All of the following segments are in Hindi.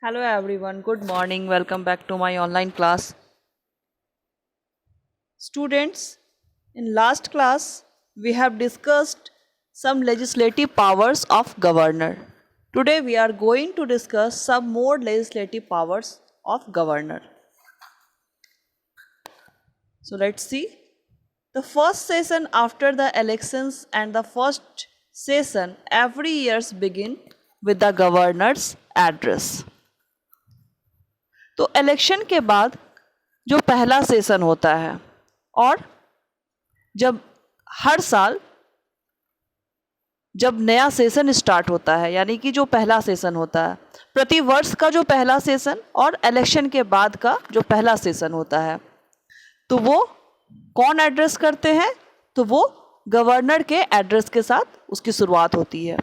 Hello everyone, good morning. Welcome back to my online class. Students, in last class we have discussed some legislative powers of governor. Today we are going to discuss some more legislative powers of governor. So let's see. The first session after the elections and the first session every years begin with the governor's address. तो इलेक्शन के बाद जो पहला सेशन होता है और जब हर साल जब नया सेशन स्टार्ट होता है यानी कि जो पहला सेशन होता है प्रति वर्ष का जो पहला सेशन और इलेक्शन के बाद का जो पहला सेशन होता है तो वो कौन एड्रेस करते हैं तो वो गवर्नर के एड्रेस के साथ उसकी शुरुआत होती है.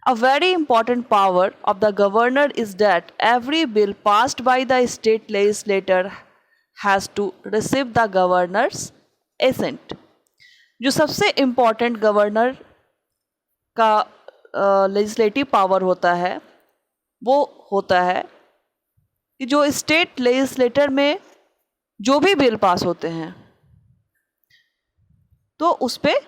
A very important power of the governor is that every bill passed by the state legislature has to receive the governor's assent. जो सबसे इम्पॉर्टेंट गवर्नर का लेजिस्लेटिव पावर होता है वो होता है कि जो स्टेट लेजिस्लेटर में जो भी बिल पास होते हैं तो उस पर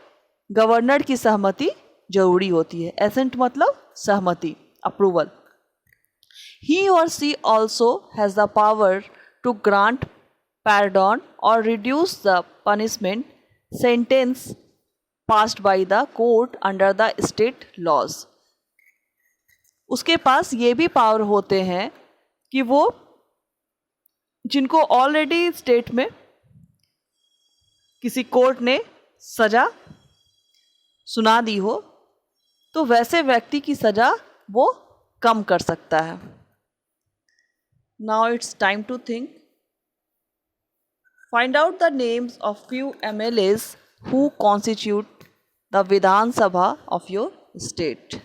गवर्नर की सहमति जरूरी होती है. एसेंट मतलब सहमति, approval. He or she also has the power to grant pardon or reduce the punishment sentence passed by the court under the state laws. उसके पास ये भी पावर होते हैं कि वो जिनको ऑलरेडी स्टेट में किसी कोर्ट ने सज़ा सुना दी हो तो वैसे व्यक्ति की सज़ा वो कम कर सकता है. Now it's time to think. Find out the names of few MLAs who constitute the Vidhan Sabha of your state.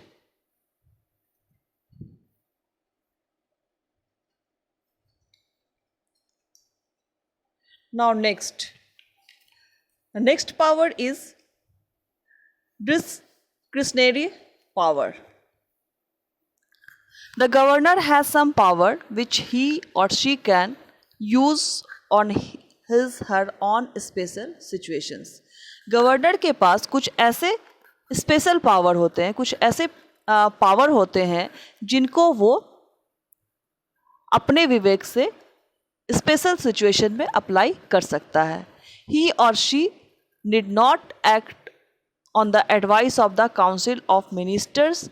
Now next. The next power is discretionary power. The governor has some power which he or she can use on his her own special situations. Governor के पास कुछ ऐसे स्पेशल पावर होते हैं, कुछ ऐसे पावर होते हैं जिनको वो अपने विवेक से स्पेशल सिचुएशन में अप्लाई कर सकता है. ही और she need not act on the advice of the council of ministers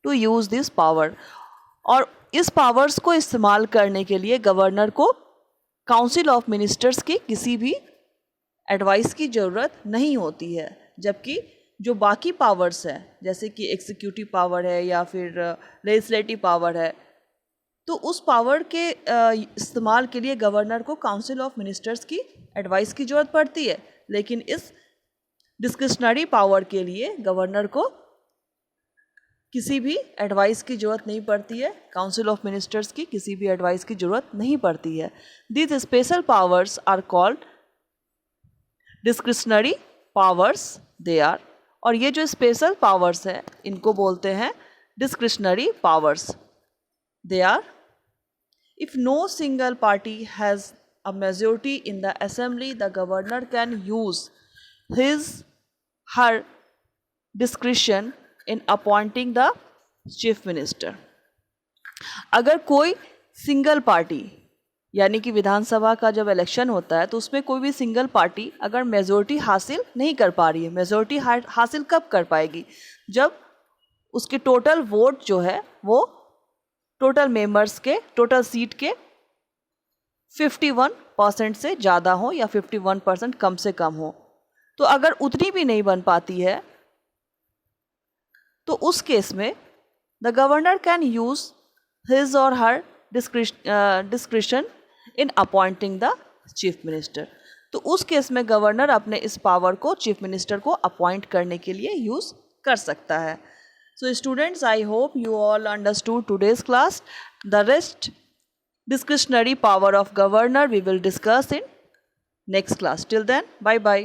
to use this power. और इस पावर्स को इस्तेमाल करने के लिए गवर्नर को काउंसिल ऑफ मिनिस्टर्स की किसी भी एडवाइस की ज़रूरत नहीं होती है. जबकि जो बाकी पावर्स हैं जैसे कि एग्जीक्यूटिव पावर है या फिर लेजिस्लेटिव पावर है तो उस पावर के इस्तेमाल के लिए गवर्नर को काउंसिल ऑफ मिनिस्टर्स की एडवाइस की ज़रूरत पड़ती है. लेकिन इस डिस्क्रिशनरी पावर के लिए गवर्नर को किसी भी एडवाइस की ज़रूरत नहीं पड़ती है, काउंसिल ऑफ मिनिस्टर्स की किसी भी एडवाइस की ज़रूरत नहीं पड़ती है. These special powers are called discretionary powers they are. और ये जो स्पेशल पावर्स हैं इनको बोलते हैं discretionary powers. They are if no single party has a majority in the assembly, the governor can use her discretion in appointing the chief minister. अगर कोई सिंगल पार्टी यानी कि विधानसभा का जब इलेक्शन होता है तो उसमें कोई भी सिंगल पार्टी अगर मेजोरिटी हासिल नहीं कर पा रही है, मेजोरिटी हासिल कब कर पाएगी जब उसके टोटल वोट जो है वो टोटल मेंबर्स के टोटल सीट के 51% से ज़्यादा हो या 51% कम से कम हो. तो अगर उतनी भी नहीं बन पाती है तो उस केस में the governor can use his or her discretion in appointing the chief minister. तो उस केस में गवर्नर अपने इस पावर को चीफ मिनिस्टर को अपॉइंट करने के लिए यूज़ कर सकता है. So students, I hope you all understood today's class. The rest discretionary power of governor we will discuss in next class. Till then, bye bye.